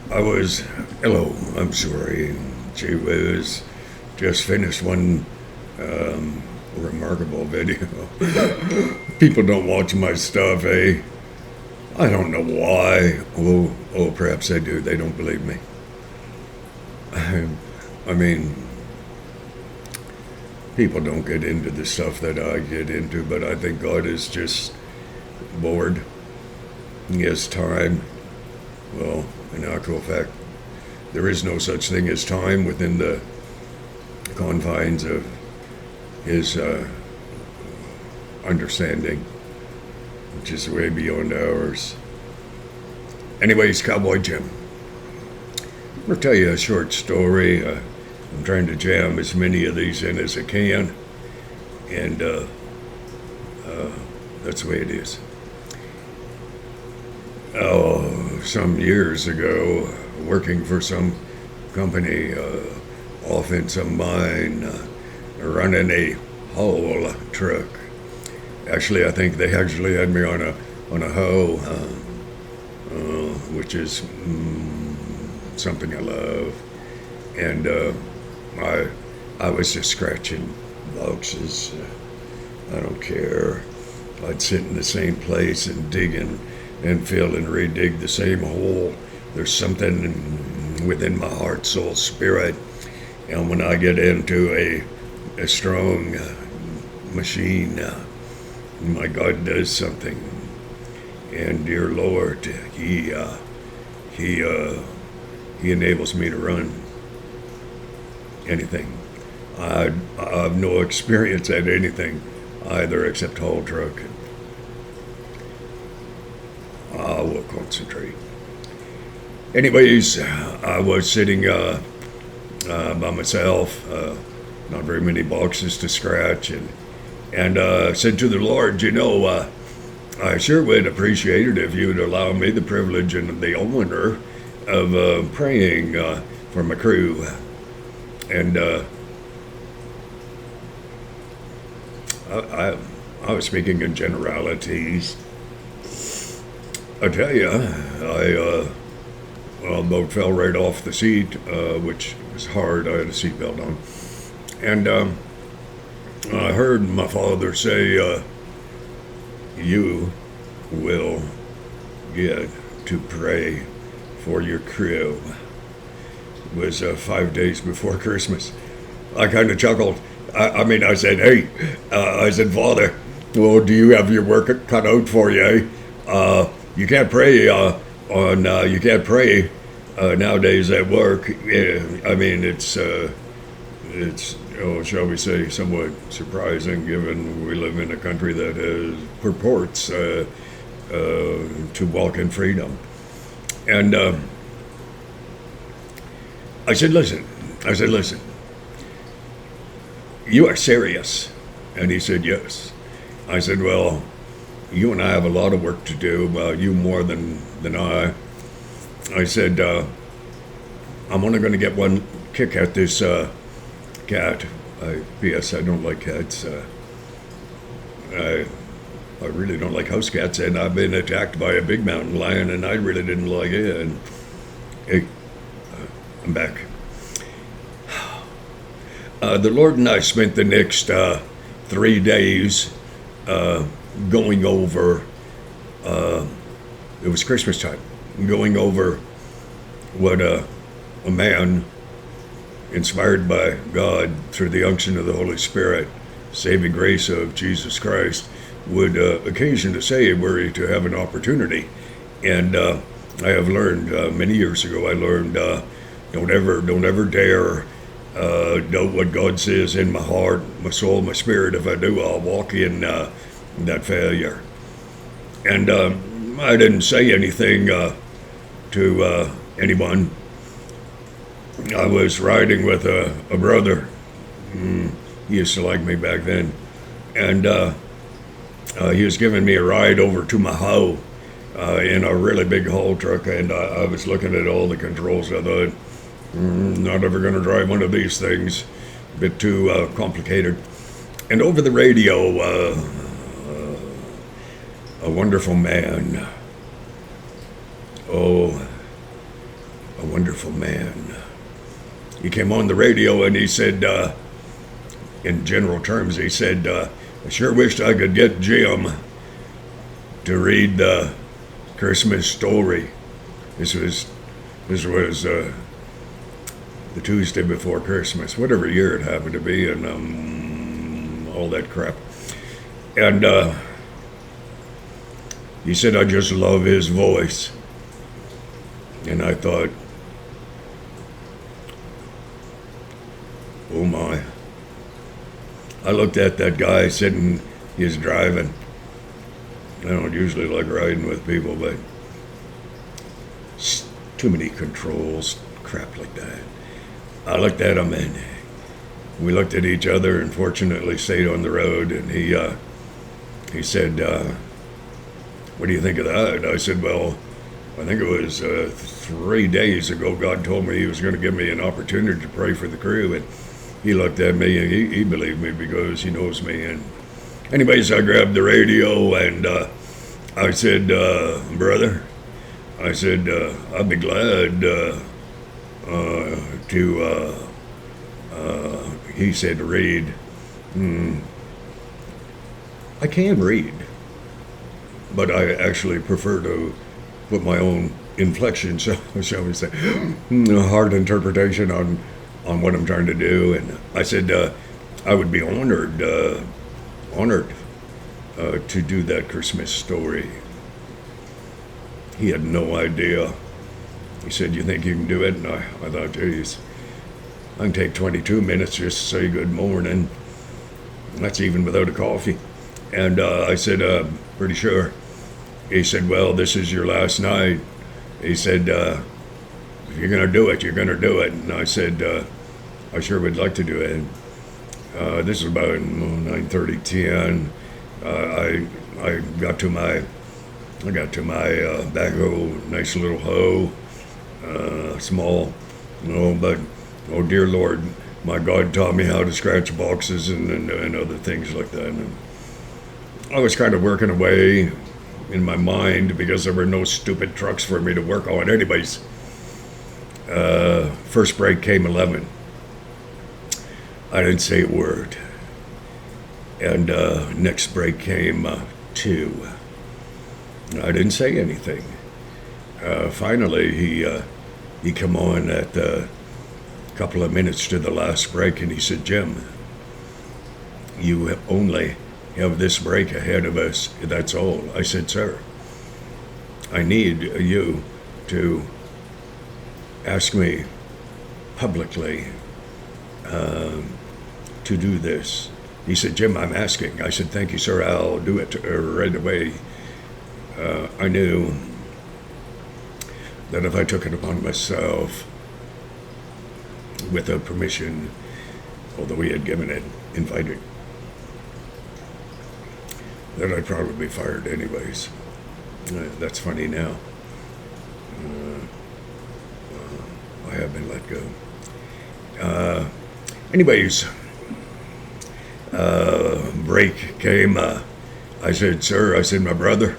Hello, I'm sorry. Gee whiz, just finished one remarkable video. People don't watch my stuff, eh? I don't know why. Perhaps they do. They don't believe me. I mean, people don't get into the stuff that I get into, but I think God is just bored. He has time. Well, in actual fact, there is no such thing as time within the confines of his understanding, which is way beyond ours. Anyways, Cowboy Jim, I'm going to tell you a short story. I'm trying to jam as many of these in as I can, and that's the way it is. Oh, some years ago, working for some company off in some mine, running a haul truck. Actually, I think they actually had me on a hoe, which is something I love, and I was just scratching boxes. I don't care. I'd sit in the same place and digging and fill and redig the same hole. There's something within my heart, soul, spirit, and when I get into a strong machine, my God does something. And dear Lord, He enables me to run anything. I have no experience at anything either except haul truck. I will concentrate. Anyways, I was sitting by myself, not very many boxes to scratch, and said to the Lord, I sure would appreciate it if you would allow me the privilege and the honor of praying for my crew. And I was speaking in generalities. I tell you, I boat fell right off the seat, which was hard. I had a seatbelt on. And I heard my father say, you will get to pray for your crew. It was 5 days before Christmas. I kind of chuckled. I said, hey, I said, Father, well, do you have your work cut out for you, eh? You can't pray you can't pray nowadays at work. I mean, it's shall we say, somewhat surprising, given we live in a country that purports to walk in freedom. And I said, listen, you are serious? And he said, yes. I said, well, you and I have a lot of work to do, you more than I. I said, I'm only going to get one kick at this cat. P.S. I don't like cats. I really don't like house cats, and I've been attacked by a big mountain lion, and I really didn't like it. And hey, I'm back. The Lord and I spent the next 3 days going over, it was Christmas time, going over what a man inspired by God through the unction of the Holy Spirit, saving grace of Jesus Christ, would occasion to say were he to have an opportunity. And I have learned, many years ago, I learned, don't ever dare doubt what God says in my heart, my soul, my spirit. If I do, I'll walk in that failure. And I didn't say anything to anyone. I was riding with a brother. He used to like me back then. And he was giving me a ride over to my hoe in a really big haul truck. And I was looking at all the controls. I thought, not ever going to drive one of these things. A bit too complicated. And over the radio, a wonderful man. Oh, a wonderful man. He came on the radio and he said, in general terms, he said, I sure wished I could get Jim to read the Christmas story. This was the Tuesday before Christmas, whatever year it happened to be, and all that crap. And he said, I just love his voice. And I thought, oh my. I looked at that guy sitting, he's driving. I don't usually like riding with people, but too many controls, crap like that. I looked at him and we looked at each other and fortunately stayed on the road, and he said, what do you think of that? And I said, well, I think it was 3 days ago God told me he was going to give me an opportunity to pray for the crew, and he looked at me and he believed me because he knows me. And anyways, I grabbed the radio and I said, brother, I said, I'd be glad he said, read. I can read, but I actually prefer to put my own inflection, shall we say, hard interpretation on what I'm trying to do. And I said, I would be honored to do that Christmas story. He had no idea. He said, you think you can do it? And I thought, geez, I can take 22 minutes just to say good morning. That's even without a coffee. And I said, pretty sure. He said, well, this is your last night. He said, if you're going to do it, you're going to do it. And I said, I sure would like to do it. This is about 9:30, 10. I got to my backhoe, nice little hoe, small, but oh dear Lord, my God taught me how to scratch boxes and other things like that. And I was kind of working away in my mind because there were no stupid trucks for me to work on. Anyways, first break came 11. I didn't say a word. And next break came 2. I didn't say anything. Finally, he come on at a couple of minutes to the last break, and he said, Jim, you only have this break ahead of us. That's all. I said, sir, I need you to ask me publicly to do this. He said, Jim, I'm asking. I said, thank you, sir. I'll do it right away. I knew that if I took it upon myself with a permission, although he had given it, invited, that I'd probably be fired anyways. That's funny now. I have been let go. Anyways, break came. I said, sir, I said, my brother,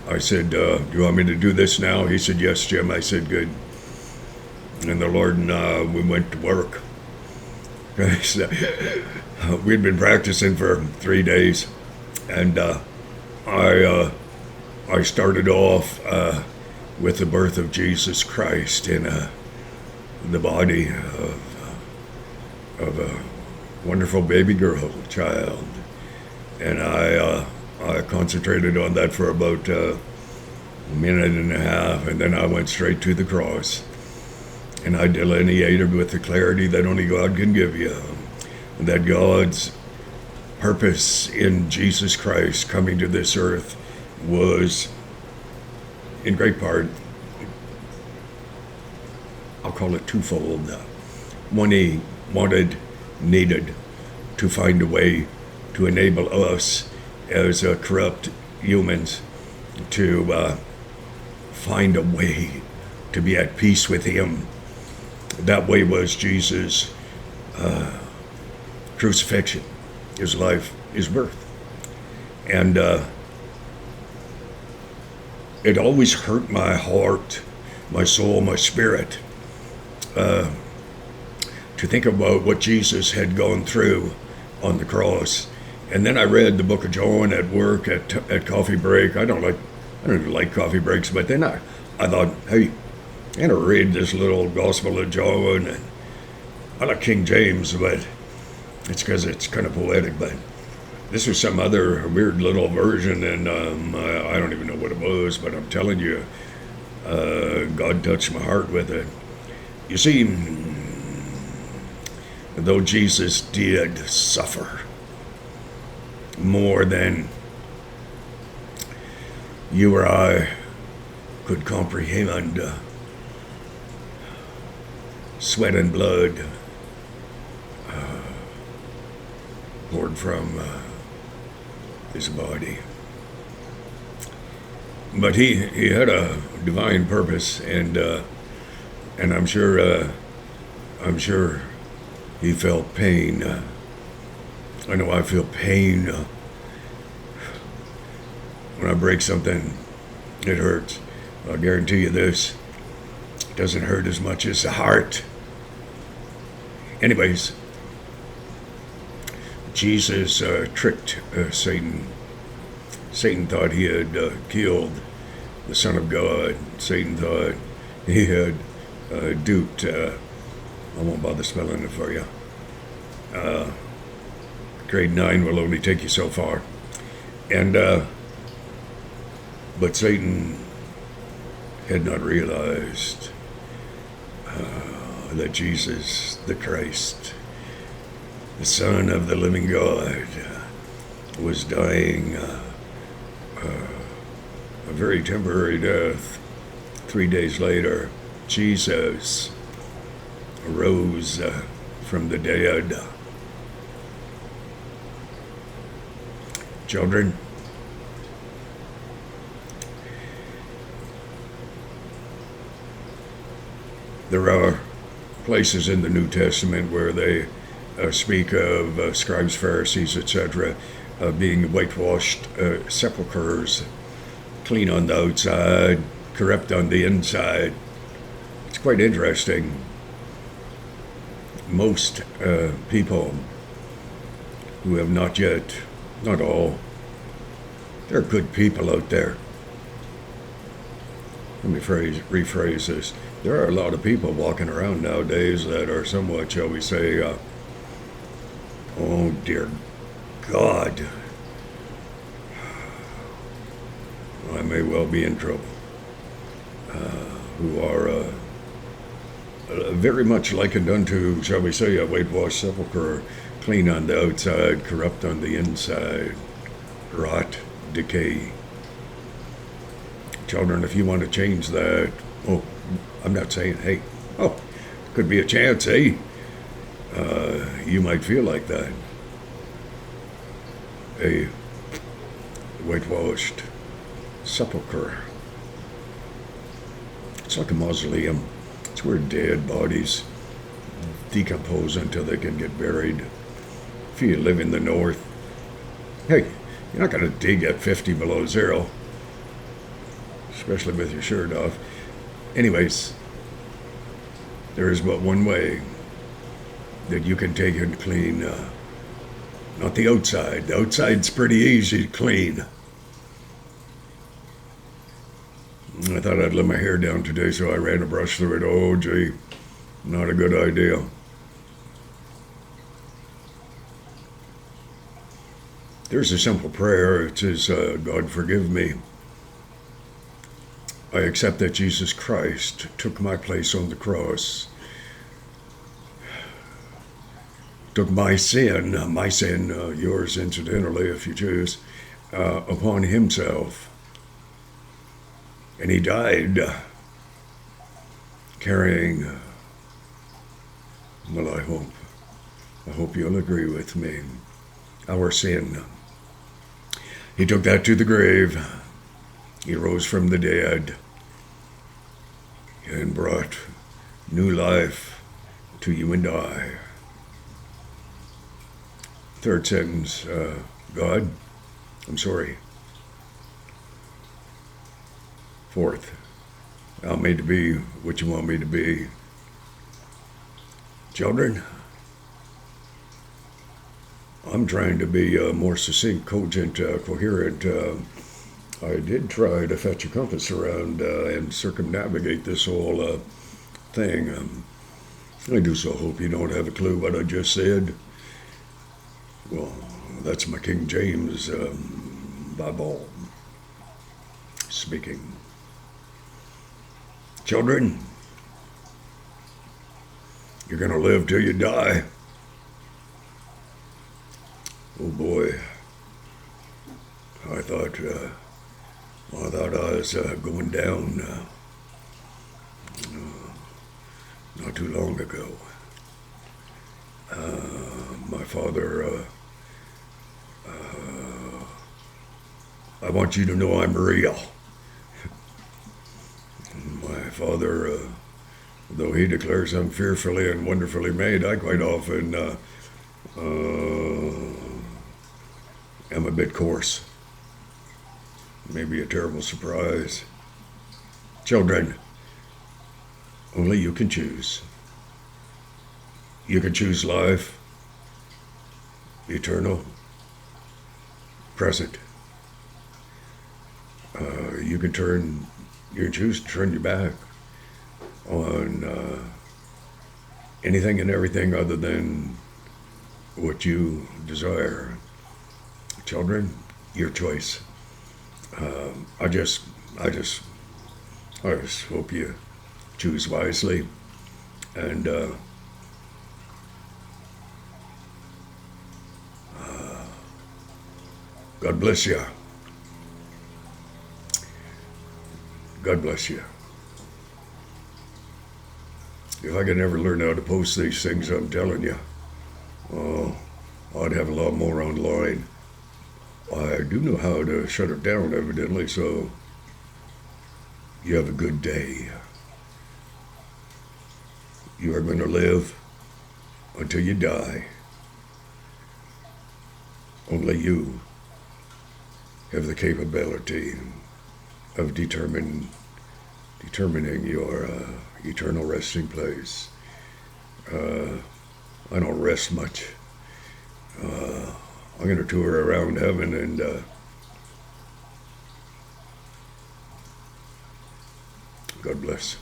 I said, do you want me to do this now? He said, yes, Jim. I said, good. And the Lord and we went to work. We'd been practicing for 3 days, and I started off with the birth of Jesus Christ in the body of a wonderful baby girl child, and I concentrated on that for about a minute and a half, and then I went straight to the cross, and I delineated with the clarity that only God can give you, that God's purpose in Jesus Christ coming to this earth was, in great part, I'll call it twofold. One, he needed to find a way to enable us as corrupt humans to find a way to be at peace with him. That way was Jesus' crucifixion, his life, his birth. And it always hurt my heart, my soul, my spirit to think about what Jesus had gone through on the cross. And then I read the book of John at work at coffee break. I don't even like coffee breaks, but then I thought, hey, I'm gonna read this little Gospel of John. And I like King James, but it's because it's kind of poetic. But this was some other weird little version, and I don't even know what it was. But I'm telling you, God touched my heart with it. You see, though Jesus did suffer more than you or I could comprehend, sweat and blood poured from his body. But he had a divine purpose, and I'm sure he felt pain. I know I feel pain when I break something. It hurts. I'll guarantee you this: it doesn't hurt as much as the heart. Anyways, Jesus tricked Satan. Satan thought he had killed the Son of God. Satan thought he had duped. I won't bother spelling it for you. Grade 9 will only take you so far. And but Satan had not realized that Jesus, the Christ, the Son of the living God, was dying a very temporary death. 3 days later, Jesus arose from the dead. Children, there are places in the New Testament where they speak of scribes, Pharisees, etc., being whitewashed sepulchres, clean on the outside, corrupt on the inside. It's quite interesting. Most people who have not yet, not all, there are good people out there. Let me rephrase this. There are a lot of people walking around nowadays that are somewhat, shall we say, oh dear God, I may well be in trouble, who are very much likened unto, shall we say, a whitewashed sepulchre, clean on the outside, corrupt on the inside, rot, decay. Children, if you want to change that, oh, I'm not saying, hey, oh, could be a chance, eh? You might feel like that. A whitewashed sepulcher. It's like a mausoleum. It's where dead bodies decompose until they can get buried. If you live in the north, hey, you're not going to dig at 50 below zero, especially with your shirt off. Anyways, there is but one way that you can take and clean, not the outside. The outside's pretty easy to clean. I thought I'd let my hair down today, so I ran a brush through it. Oh, gee, not a good idea. There's a simple prayer. It says, God, forgive me. I accept that Jesus Christ took my place on the cross, took my sin, yours incidentally if you choose, upon himself. And he died carrying, well, I hope you'll agree with me, our sin. He took that to the grave. He rose from the dead and brought new life to you and I. Third sentence, God, I'm sorry. Fourth, I'm made to be what you want me to be. Children, I'm trying to be more succinct, cogent, coherent. I did try to fetch a compass around and circumnavigate this whole thing. I do so hope you don't have a clue what I just said. Well, that's my King James Bible speaking. Children, you're going to live till you die. Oh boy, I thought I was going down not too long ago. My father, I want you to know I'm real. My father, though he declares I'm fearfully and wonderfully made, I quite often am a bit coarse. Maybe a terrible surprise. Children, only you can choose. You can choose life, eternal, present. You can choose to turn your back on anything and everything other than what you desire. Children, your choice. I just hope you choose wisely, and God bless you. God bless you. If I could never learn how to post these things, I'm telling you, oh, I'd have a lot more online. I do know how to shut it down, evidently, so you have a good day. You are going to live until you die. Only you have the capability of determining your eternal resting place. I don't rest much. I'm going to tour around heaven, and God bless.